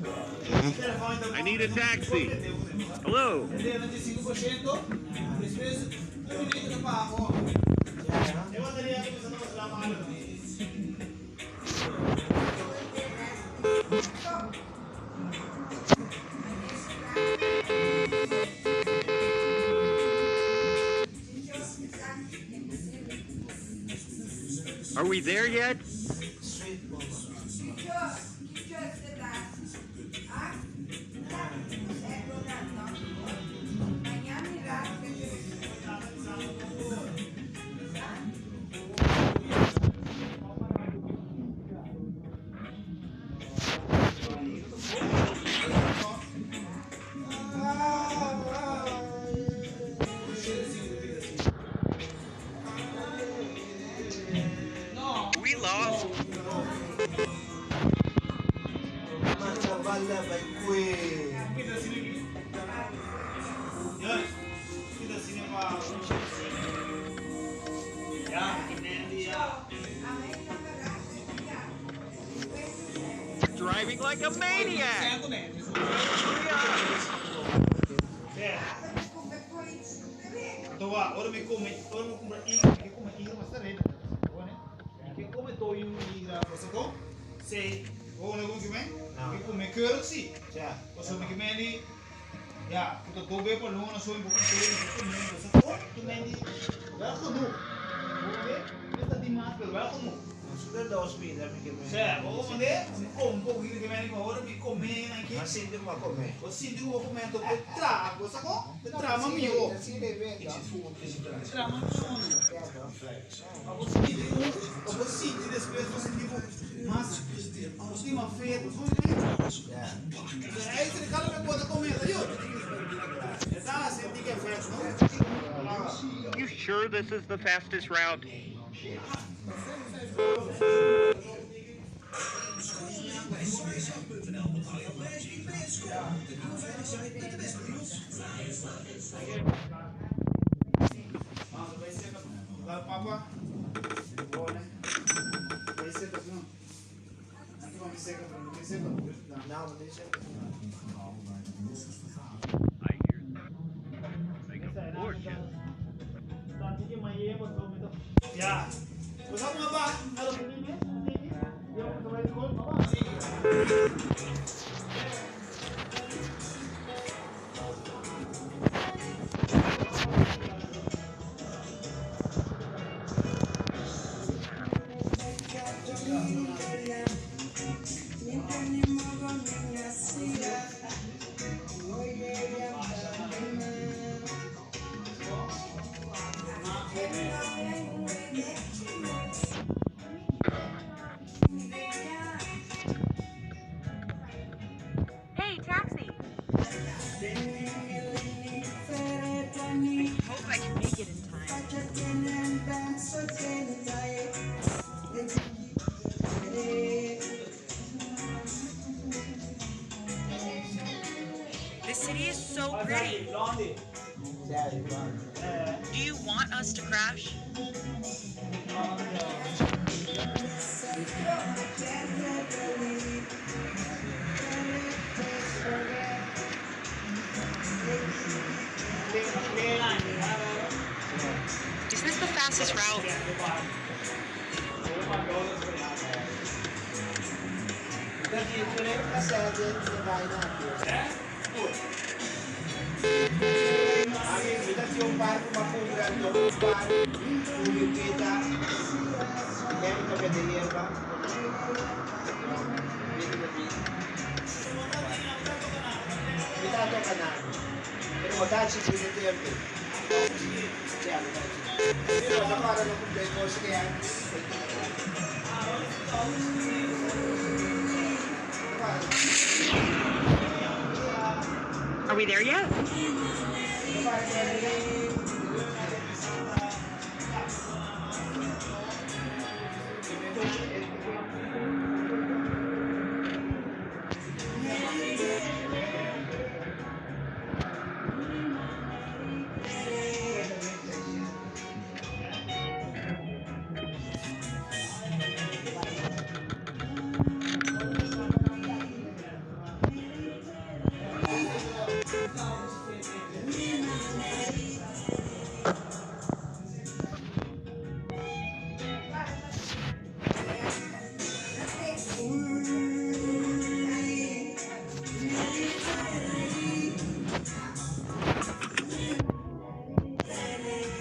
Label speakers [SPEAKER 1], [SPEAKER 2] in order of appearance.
[SPEAKER 1] I need a taxi. Hello. Are we there yet? We lost. Driving like a maniac.
[SPEAKER 2] Ora mi come che come tu se oh ne come che come keurig zie ja was zo met die ja dat dobe per no zo in boek te dat is goed men die wel genoeg hoor dat die maat wel genoeg sudah dah hospital mikir saya oh mende om ko gini gimana ko ora mi come anche ma senti ma come o senti un commento tra cosa ko tra ma mio tra ma o senti depois você tipo mas última feira aí você cala me pode comer io tá senti que é festa não
[SPEAKER 1] You sure this is the fastest route?
[SPEAKER 2] Papa, buone. Vai ser das não. Aqui vamos secar para não secar. Não, não deixa.
[SPEAKER 1] I hear that. Like a Porsche.
[SPEAKER 2] Tadi mai e betul betul. Ya. Usah apa? Kalau begini, dia mau coba ikut apa?
[SPEAKER 3] Hey, taxi! I hope I can make it in time. This city is so pretty. Do you want us to crash? Is this the fastest route? Are we there yet?